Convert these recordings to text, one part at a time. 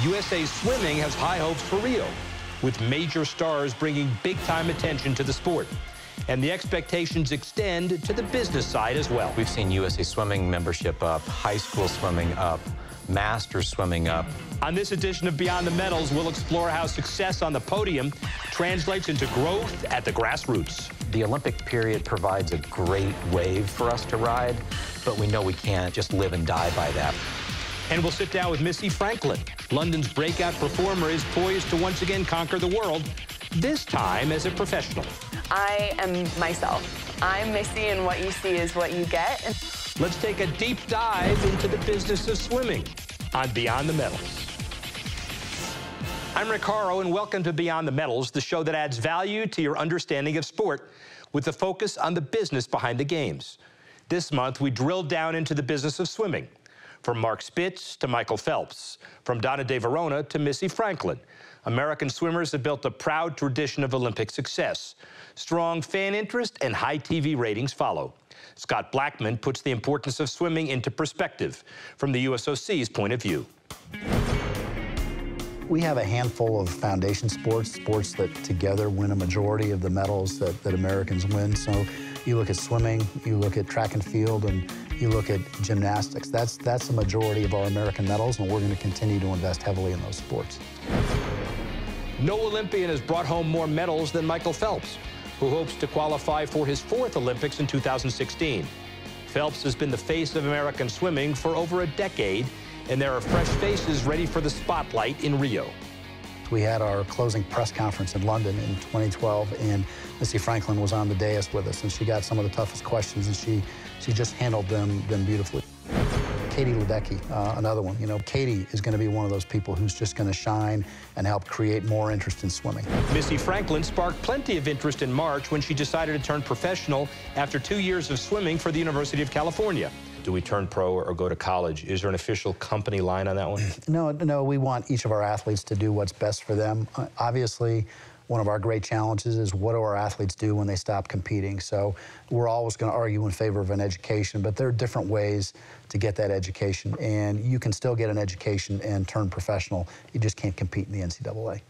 USA Swimming has high hopes for Rio, with major stars bringing big-time attention to the sport. And the expectations extend to the business side as well. We've seen USA Swimming membership up, high school swimming up, masters swimming up. On this edition of Beyond the Medals, we'll explore how success on the podium translates into growth at the grassroots. The Olympic period provides a great wave for us to ride, but we know we can't just live and die by that. And we'll sit down with Missy Franklin. London's breakout performer is poised to once again conquer the world, this time as a professional. I am myself. I'm Missy, and what you see is what you get. Let's take a deep dive into the business of swimming on Beyond the Medals. I'm Rick Horrow, and welcome to Beyond the Medals, the show that adds value to your understanding of sport with a focus on the business behind the games. This month, we drilled down into the business of swimming, from Mark Spitz to Michael Phelps, from Donna De Verona to Missy Franklin. American swimmers have built a proud tradition of Olympic success. Strong fan interest and high TV ratings follow. Scott Blackman puts the importance of swimming into perspective from the USOC's point of view. We have a handful of foundation sports that together win a majority of the medals that Americans win. So you look at swimming, you look at track and field, and you look at gymnastics. That's the majority of our American medals, and we're going to continue to invest heavily in those sports. No Olympian has brought home more medals than Michael Phelps, who hopes to qualify for his 4th Olympics in 2016. Phelps has been the face of American swimming for over a decade, and there are fresh faces ready for the spotlight in Rio. We had our closing press conference in London in 2012, and Missy Franklin was on the dais with us, and she got some of the toughest questions, and she just handled them beautifully. Katie Ledecky, another one. You know, Katie is going to be one of those people who's just going to shine and help create more interest in swimming. Missy Franklin sparked plenty of interest in March when she decided to turn professional after 2 years of swimming for the University of California. Do we turn pro or go to college? Is there an official company line on that one? No, we want each of our athletes to do what's best for them. Obviously, one of our great challenges is what do our athletes do when they stop competing? So we're always going to argue in favor of an education, but there are different ways to get that education, and you can still get an education and turn professional. You just can't compete in the NCAA.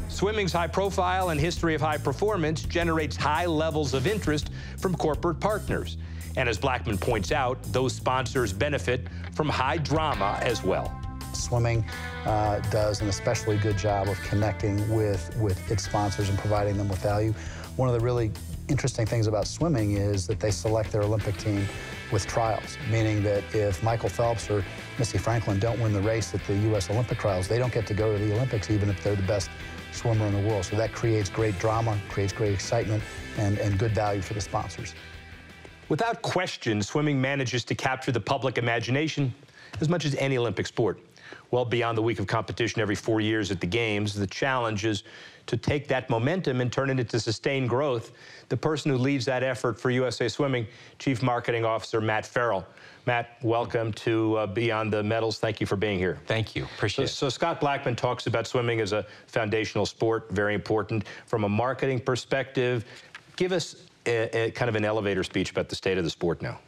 Swimming's high profile and history of high performance generates high levels of interest from corporate partners. And as Blackman points out, those sponsors benefit from high drama as well. Swimming does an especially good job of connecting with its sponsors and providing them with value. One of the really interesting things about swimming is that they select their Olympic team with trials, meaning that if Michael Phelps or Missy Franklin don't win the race at the U.S. Olympic trials, they don't get to go to the Olympics even if they're the best swimmer in the world. So that creates great drama, creates great excitement, and good value for the sponsors. Without question, swimming manages to capture the public imagination as much as any Olympic sport. Well beyond the week of competition every 4 years at the Games, the challenge is to take that momentum and turn it into sustained growth. The person who leads that effort for USA Swimming, Chief Marketing Officer Matt Farrell. Matt, welcome to Beyond the Medals. Thank you for being here. Thank you. Appreciate it. So Scott Blackman talks about swimming as a foundational sport, very important. From a marketing perspective, give us a kind of an elevator speech about the state of the sport now.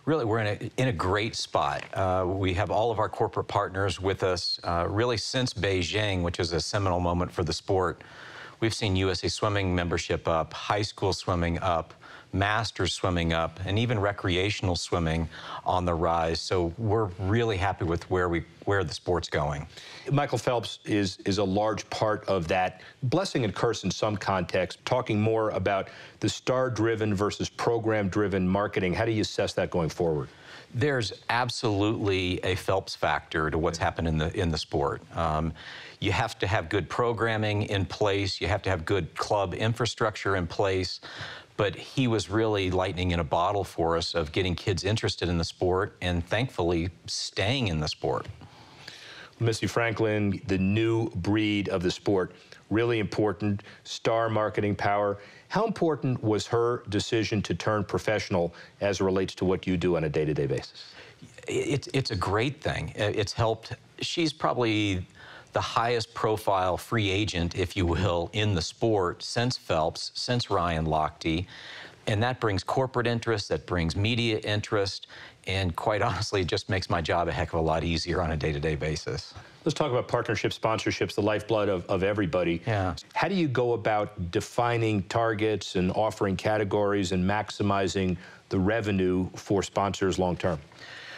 Really, we're in a great spot. We have all of our corporate partners with us really since Beijing, which is a seminal moment for the sport. We've seen USA Swimming membership up, high school swimming up, masters swimming up, and even recreational swimming on the rise. So we're really happy with where the sport's going. Michael Phelps is a large part of that blessing and curse in some context, talking more about the star-driven versus program-driven marketing. How do you assess that going forward? There's absolutely a Phelps factor to what's happened in the sport. You have to have good programming in place. You have to have good club infrastructure in place. But he was really lightning in a bottle for us of getting kids interested in the sport and thankfully staying in the sport. Missy Franklin, the new breed of the sport, really important, star marketing power. How important was her decision to turn professional as it relates to what you do on a day-to-day basis? It's a great thing. It's helped. She's probably the highest profile free agent, if you will, in the sport since Phelps, since Ryan Lochte. And that brings corporate interest, that brings media interest, and quite honestly, it just makes my job a heck of a lot easier on a day-to-day basis. Let's talk about partnerships, sponsorships, the lifeblood of everybody. Yeah. How do you go about defining targets and offering categories and maximizing the revenue for sponsors long term?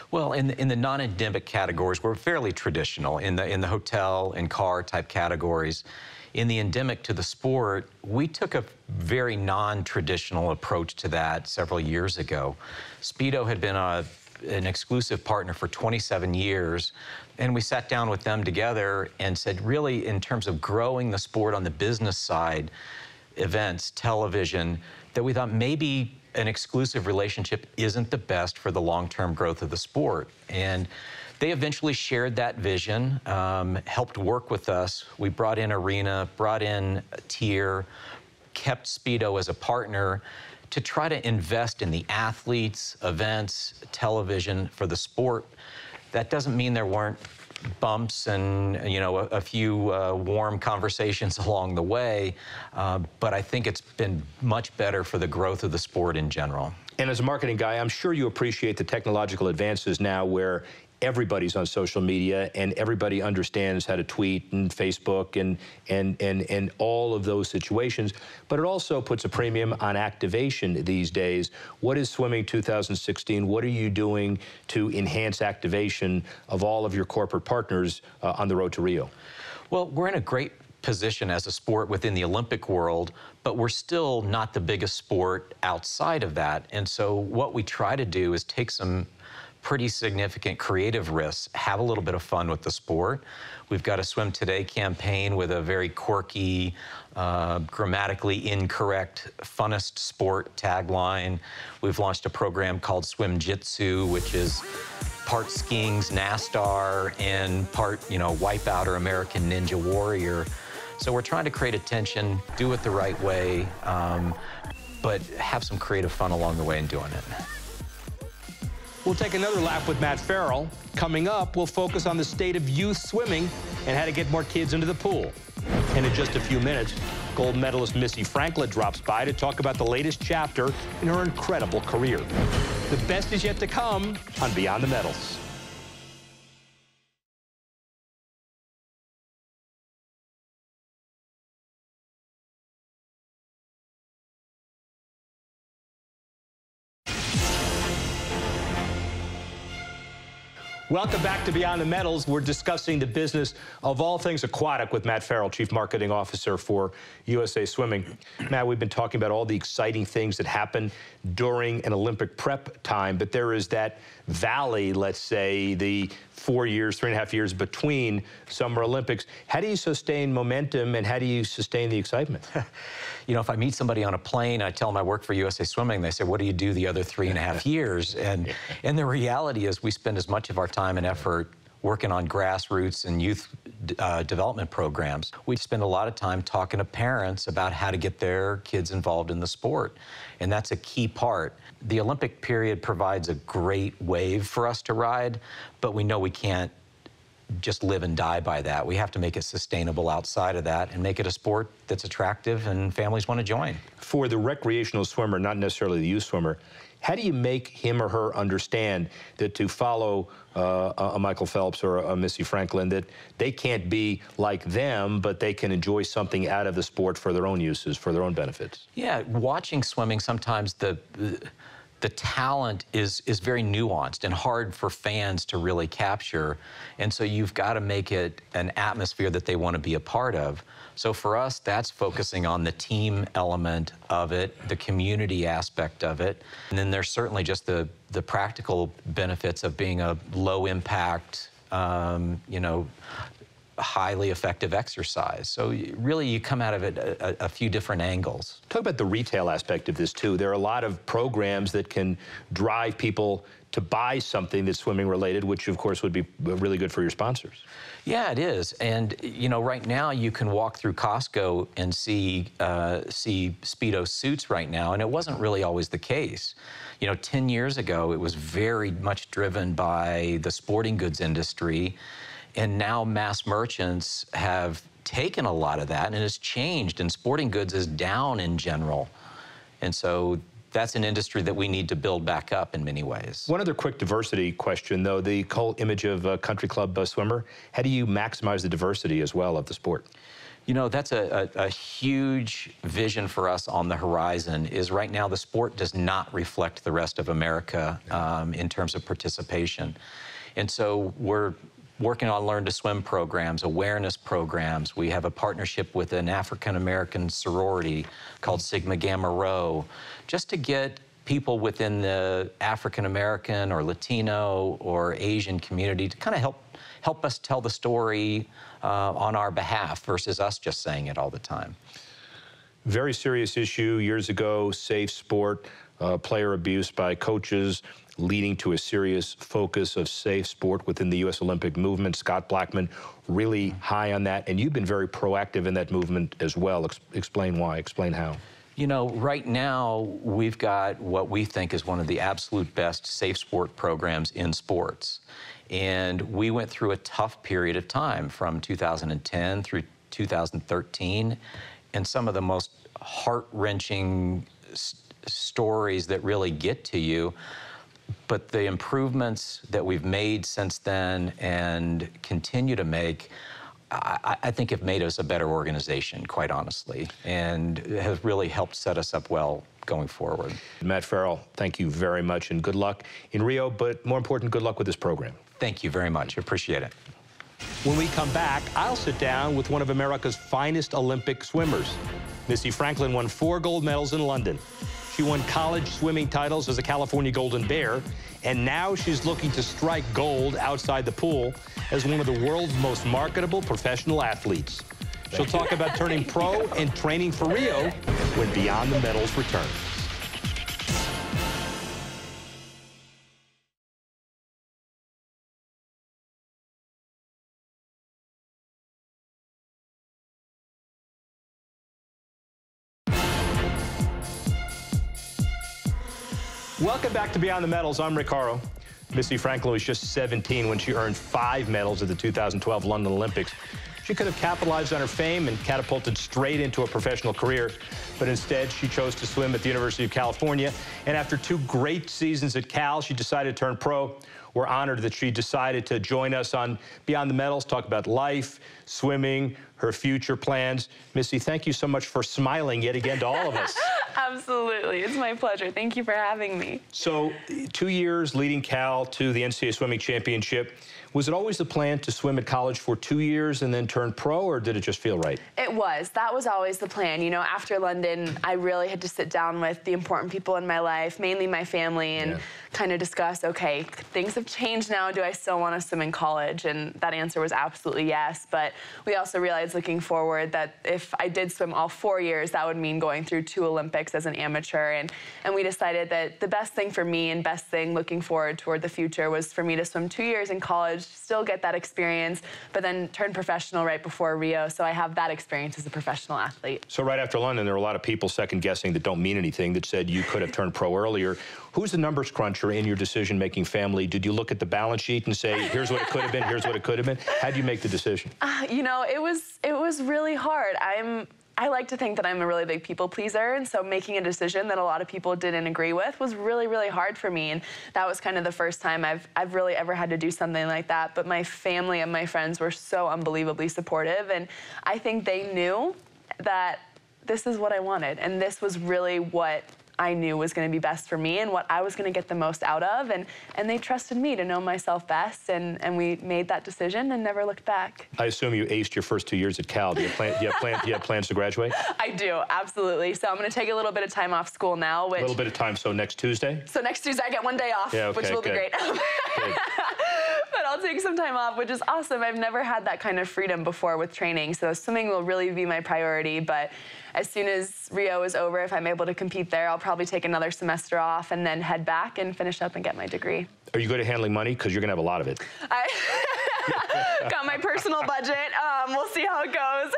Well, in the non-endemic categories, we're fairly traditional. In the hotel and car type categories. In the endemic to the sport, we took a very non-traditional approach to that several years ago. Speedo had been an exclusive partner for 27 years, and we sat down with them together and said, really, in terms of growing the sport on the business side, events, television, that we thought maybe an exclusive relationship isn't the best for the long-term growth of the sport. And they eventually shared that vision, helped work with us. We brought in Arena, brought in Tier, kept Speedo as a partner to try to invest in the athletes, events, television for the sport. That doesn't mean there weren't bumps and a few warm conversations along the way, but I think it's been much better for the growth of the sport in general. And as a marketing guy, I'm sure you appreciate the technological advances now where everybody's on social media and everybody understands how to tweet and Facebook and all of those situations. But it also puts a premium on activation these days. What is Swimming 2016? What are you doing to enhance activation of all of your corporate partners on the road to Rio? Well, we're in a great position as a sport within the Olympic world, but we're still not the biggest sport outside of that. And so what we try to do is take some pretty significant creative risks, have a little bit of fun with the sport. We've got a Swim Today campaign with a very quirky, grammatically incorrect, funnest sport tagline. We've launched a program called Swim Jitsu, which is part skiing's NASTAR and part, Wipeout or American Ninja Warrior. So we're trying to create attention, do it the right way, but have some creative fun along the way in doing it. We'll take another lap with Matt Farrell. Coming up, we'll focus on the state of youth swimming and how to get more kids into the pool. And in just a few minutes, gold medalist Missy Franklin drops by to talk about the latest chapter in her incredible career. The best is yet to come on Beyond the Medals. Welcome back to Beyond the Medals. We're discussing the business of all things aquatic with Matt Farrell, Chief Marketing Officer for USA Swimming. Matt, we've been talking about all the exciting things that happen during an Olympic prep time, but there is that valley, let's say, the 4 years, 3.5 years between Summer Olympics. How do you sustain momentum and how do you sustain the excitement? If I meet somebody on a plane, I tell them I work for USA Swimming, they say, what do you do the other 3.5 years? And the reality is we spend as much of our time and effort working on grassroots and youth development programs. We spend a lot of time talking to parents about how to get their kids involved in the sport, and that's a key part. The Olympic period provides a great wave for us to ride, but we know we can't just live and die by that. We have to make it sustainable outside of that and make it a sport that's attractive and families want to join. For the recreational swimmer, not necessarily the youth swimmer, how do you make him or her understand that to follow a Michael Phelps or a Missy Franklin, that they can't be like them, but they can enjoy something out of the sport for their own uses, for their own benefits? Yeah, watching swimming, sometimes the talent is very nuanced and hard for fans to really capture. And so you've got to make it an atmosphere that they want to be a part of. So for us, that's focusing on the team element of it, the community aspect of it. And then there's certainly just the practical benefits of being a low impact, highly effective exercise. So really you come out of it a few different angles. Talk about the retail aspect of this too. There are a lot of programs that can drive people to buy something that's swimming related, which of course would be really good for your sponsors. Yeah, it is. And right now you can walk through Costco and see Speedo suits right now, and it wasn't really always the case. 10 years ago, it was very much driven by the sporting goods industry. And now mass merchants have taken a lot of that and it's changed, and sporting goods is down in general. And so that's an industry that we need to build back up in many ways. One other quick diversity question, though, the whole image of a country club swimmer, how do you maximize the diversity as well of the sport? You know, that's a huge vision for us on the horizon. Is right now the sport does not reflect the rest of America in terms of participation. And so we're working on Learn to Swim programs, awareness programs. We have a partnership with an African-American sorority called Sigma Gamma Rho, just to get people within the African-American or Latino or Asian community to kind of help us tell the story on our behalf versus us just saying it all the time. Very serious issue years ago, safe sport, player abuse by coaches, leading to a serious focus of safe sport within the U.S. Olympic movement. Scott Blackman really high on that, and you've been very proactive in that movement as well. Explain why, explain how. You know, right now, we've got what we think is one of the absolute best safe sport programs in sports. And we went through a tough period of time from 2010 through 2013, and some of the most heart-wrenching stories that really get to you. But the improvements that we've made since then and continue to make, I think have made us a better organization, quite honestly, and has really helped set us up well going forward. Matt Farrell, thank you very much, and good luck in Rio, but more important, good luck with this program. Thank you very much. Appreciate it. When we come back, I'll sit down with one of America's finest Olympic swimmers. Missy Franklin won 4 gold medals in London. She won college swimming titles as a California Golden Bear, and now she's looking to strike gold outside the pool as one of the world's most marketable professional athletes. She'll talk about turning pro and training for Rio when Beyond the Medals returns. Welcome back to Beyond the Medals. I'm Rick Horrow. Missy Franklin was just 17 when she earned 5 medals at the 2012 London Olympics. She could have capitalized on her fame and catapulted straight into a professional career, but instead she chose to swim at the University of California. And after 2 great seasons at Cal, she decided to turn pro. We're honored that she decided to join us on Beyond the Medals, talk about life, swimming, her future plans. Missy, thank you so much for smiling yet again to all of us. Absolutely. It's my pleasure. Thank you for having me. So 2 years leading Cal to the NCAA Swimming Championship. Was it always the plan to swim at college for 2 years and then turn pro, or did it just feel right? It was. That was always the plan. You know, after London, I really had to sit down with the important people in my life, mainly my family, and kind of discuss, okay, things have changed now. Do I still want to swim in college? And that answer was absolutely yes. But we also realized looking forward that if I did swim all 4 years, that would mean going through 2 Olympics as an amateur. And we decided that the best thing for me and best thing looking forward toward the future was for me to swim 2 years in college, still get that experience, but then turn professional right before Rio, so I have that experience as a professional athlete. So right after London, there were a lot of people second-guessing that don't mean anything, that said you could have turned pro earlier. Who's the numbers cruncher in your decision-making family? Did you look at the balance sheet and say, here's what it could have been, here's what it could have been? How do you make the decision? You know, it was really hard. I like to think that I'm a really big people pleaser, and so making a decision that a lot of people didn't agree with was really, really hard for me. And that was kind of the first time I've really ever had to do something like that. But my family and my friends were so unbelievably supportive, and I think they knew that this is what I wanted, and this was really what I knew was going to be best for me and what I was going to get the most out of, and they trusted me to know myself best, and we made that decision and never looked back. I assume you aced your first 2 years at Cal. Do you have plans to graduate? I do, absolutely. So I'm going to take a little bit of time off school now. A little bit of time, so next Tuesday? So next Tuesday I get 1 day off, which will be great. But I'll take some time off, which is awesome. I've never had that kind of freedom before with training, so swimming will really be my priority. But as soon as Rio is over, if I'm able to compete there, I'll probably take another semester off and then head back and finish up and get my degree. Are you good at handling money? Because you're going to have a lot of it. I got my personal budget. We'll see how it goes.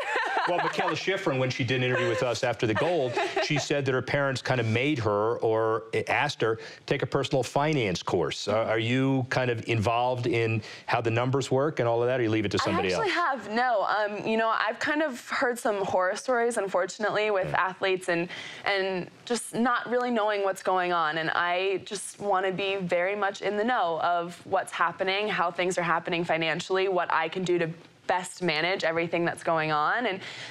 Well, Michaela Schifrin, when she did an interview with us after the gold, she said that her parents kind of made her or asked her take a personal finance course. Are you kind of involved in how the numbers work and all of that, or you leave it to somebody else? I actually have, no. You know, I've kind of heard some horror stories, unfortunately, with athletes and just not really knowing what's going on. And I just want to be very much in the know of what's happening, how things are happening financially, what I can do to best manage everything that's going on.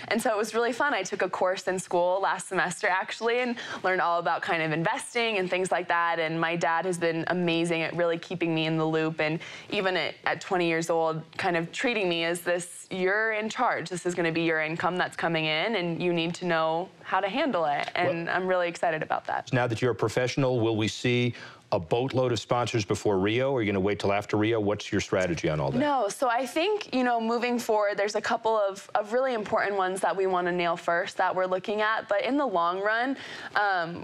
And so it was really fun. I took a course in school last semester, actually, and learned all about kind of investing and things like that. And my dad has been amazing at really keeping me in the loop. And even at 20 years old, kind of treating me as this, you're in charge. This is going to be your income that's coming in, and you need to know how to handle it. And I'm really excited about that. Now that you're a professional, will we see a boatload of sponsors before Rio, or are you going to wait till after Rio? What's your strategy on all that? No, so I think, you know, moving forward, there's a couple of really important ones that we want to nail first that we're looking at. But in the long run,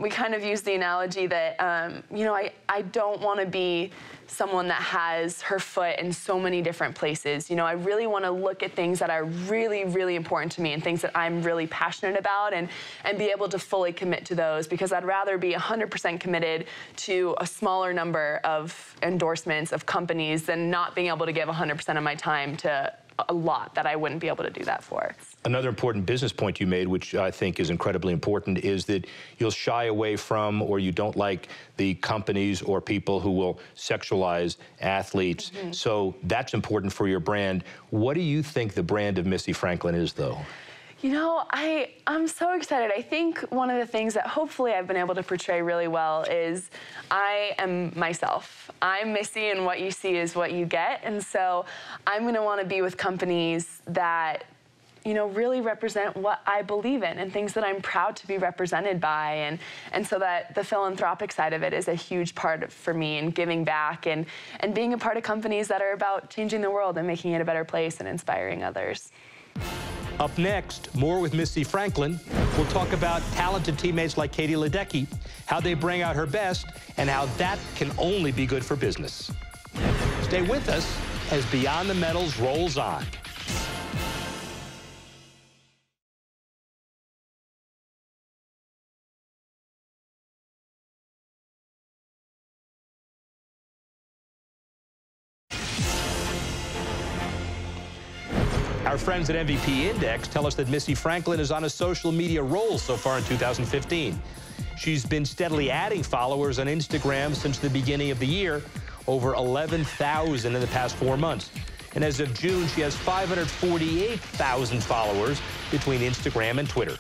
we kind of use the analogy that, you know, I don't want to be someone that has her foot in so many different places. You know, I really want to look at things that are really, really important to me and things that I'm really passionate about and be able to fully commit to those, because I'd rather be 100% committed to a smaller number of endorsements of companies than not being able to give 100% of my time to a lot that I wouldn't be able to do that for. Another important business point you made, which I think is incredibly important, is that you'll shy away from, or you don't like, the companies or people who will sexualize athletes. So that's important for your brand. What do you think the brand of Missy Franklin is, though? You know, I'm so excited. I think one of the things that hopefully I've been able to portray really well is I am myself. I'm Missy, and what you see is what you get. And so I'm going to want to be with companies that, you know, really represent what I believe in and things that I'm proud to be represented by. And so that the philanthropic side of it is a huge part for me, and giving back and being a part of companies that are about changing the world and making it a better place and inspiring others. Up next, more with Missy Franklin. We'll talk about talented teammates like Katie Ledecky, how they bring out her best, and how that can only be good for business. Stay with us as Beyond the Medals rolls on. Our friends at MVP Index tell us that Missy Franklin is on a social media roll so far in 2015. She's been steadily adding followers on Instagram since the beginning of the year, over 11,000 in the past 4 months. And as of June, she has 548,000 followers between Instagram and Twitter.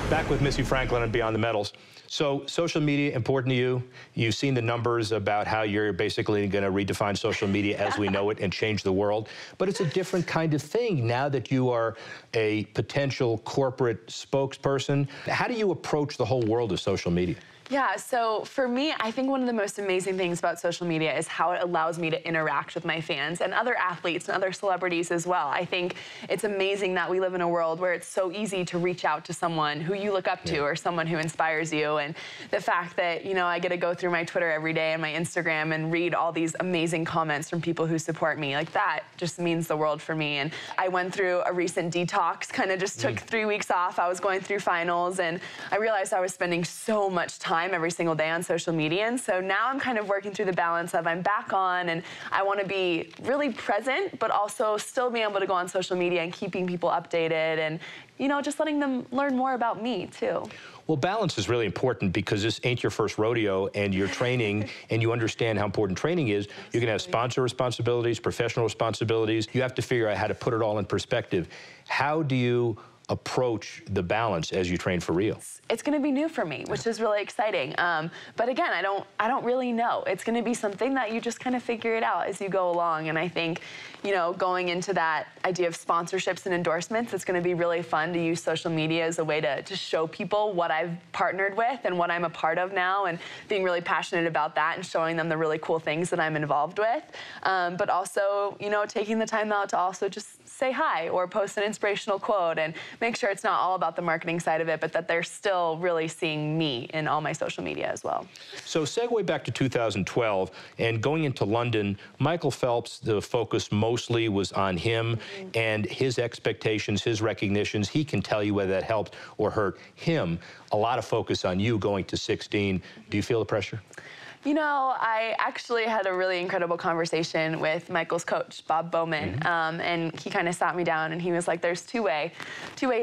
Back with Missy Franklin and Beyond the Medals. So social media important to you. You've seen the numbers about how you're basically going to redefine social media as we know it and change the world. But it's a different kind of thing now that you are a potential corporate spokesperson. How do you approach the whole world of social media? Yeah, so for me, I think one of the most amazing things about social media is how it allows me to interact with my fans and other athletes and other celebrities as well. I think it's amazing that we live in a world where it's so easy to reach out to someone who you look up to or someone who inspires you. And the fact that, you know, I get to go through my Twitter every day and my Instagram and read all these amazing comments from people who support me, like that just means the world for me. And I went through a recent detox, kind of just took 3 weeks off. I was going through finals, and I realized I was spending so much time every single day on social media. And so now I'm kind of working through the balance of I'm back on, and I want to be really present, but also still being able to go on social media and keeping people updated and, you know, just letting them learn more about me too. Well, balance is really important because this ain't your first rodeo, and you're training and you understand how important training is. You're going to have sponsor responsibilities, professional responsibilities. You have to figure out how to put it all in perspective. How do you approach the balance as you train for Rio? It's going to be new for me, which is really exciting. But again, I don't really know. It's going to be something that you just kind of figure it out as you go along. And I think, you know, going into that idea of sponsorships and endorsements, it's going to be really fun to use social media as a way to show people what I've partnered with and what I'm a part of now, and being really passionate about that and showing them the really cool things that I'm involved with. But also, you know, taking the time out to also just say hi or post an inspirational quote and make sure it's not all about the marketing side of it, but that they're still really seeing me in all my social media as well. So segue back to 2012 and going into London, Michael Phelps, the focus mostly was on him and his expectations, his recognitions. He can tell you whether that helped or hurt him. A lot of focus on you going to 16. Do you feel the pressure? You know, I actually had a really incredible conversation with Michael's coach, Bob Bowman, and he kind of sat me down and he was like, there's two ways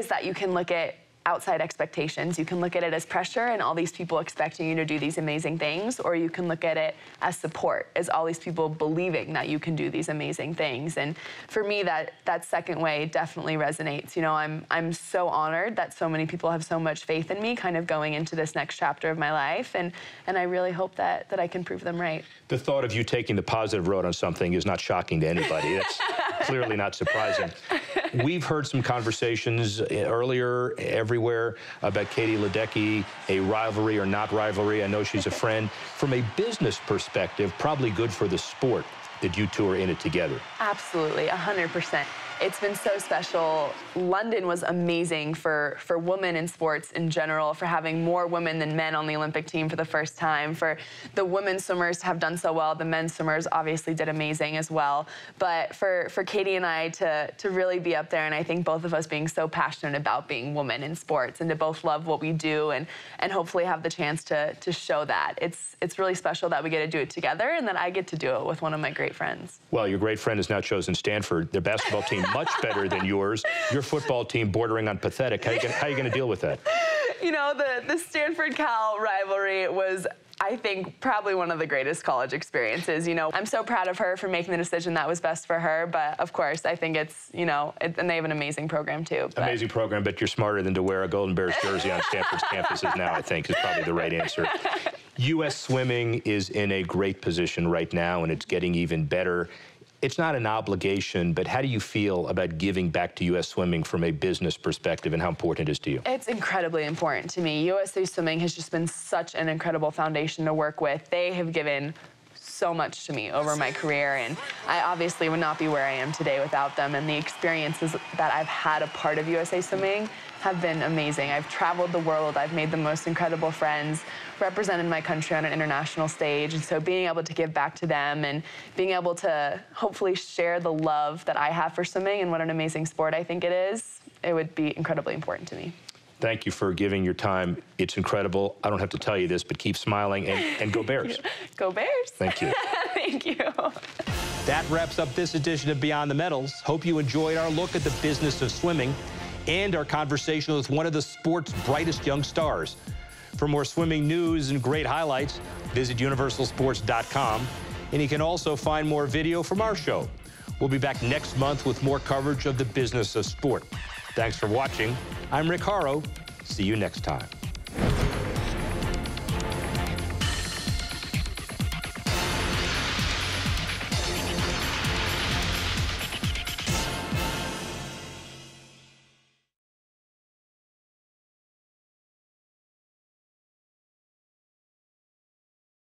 that you can look at outside expectations. You can look at it as pressure and all these people expecting you to do these amazing things, or you can look at it as support, as all these people believing that you can do these amazing things. And for me, that second way definitely resonates. You know, I'm so honored that so many people have so much faith in me kind of going into this next chapter of my life, and I really hope that I can prove them right. The thought of you taking the positive road on something is not shocking to anybody. That's clearly not surprising. We've heard some conversations earlier, everywhere, about Katie Ledecky, a rivalry or not rivalry. I know she's a friend. From a business perspective, probably good for the sport that you two are in it together. Absolutely, 100%. It's been so special. London was amazing for women in sports in general, for having more women than men on the Olympic team for the first time, for the women's swimmers to have done so well. The men's swimmers obviously did amazing as well. But for Katie and I to really be up there, and I think both of us being so passionate about being women in sports and to both love what we do and hopefully have the chance to show that. It's really special that we get to do it together and that I get to do it with one of my great friends. Well, your great friend has now chosen Stanford. Their basketball team much better than yours. Your football team bordering on pathetic. How are you going to deal with that? You know, the Stanford-Cal rivalry was, I think, probably one of the greatest college experiences. You know, I'm so proud of her for making the decision that was best for her, but of course, I think it's, you know, and they have an amazing program too. Amazing program, but you're smarter than to wear a Golden Bears jersey on Stanford's campuses now, I think, is probably the right answer. U.S. swimming is in a great position right now, and it's getting even better. It's not an obligation, but how do you feel about giving back to U.S. swimming from a business perspective, and how important it is to you? It's incredibly important to me. USA Swimming has just been such an incredible foundation to work with. They have given so much to me over my career, and I obviously would not be where I am today without them, and the experiences that I've had a part of USA Swimming have been amazing. I've traveled the world, I've made the most incredible friends, represented my country on an international stage, and so being able to give back to them and being able to hopefully share the love that I have for swimming and what an amazing sport I think it is, it would be incredibly important to me. Thank you for giving your time. It's incredible. I don't have to tell you this, but keep smiling and go Bears. Go Bears. Thank you. Thank you. That wraps up this edition of Beyond the Medals. Hope you enjoyed our look at the business of swimming and our conversation with one of the sport's brightest young stars. For more swimming news and great highlights, visit universalsports.com, and you can also find more video from our show. We'll be back next month with more coverage of the business of sport. Thanks for watching. I'm Rick Horrow. See you next time.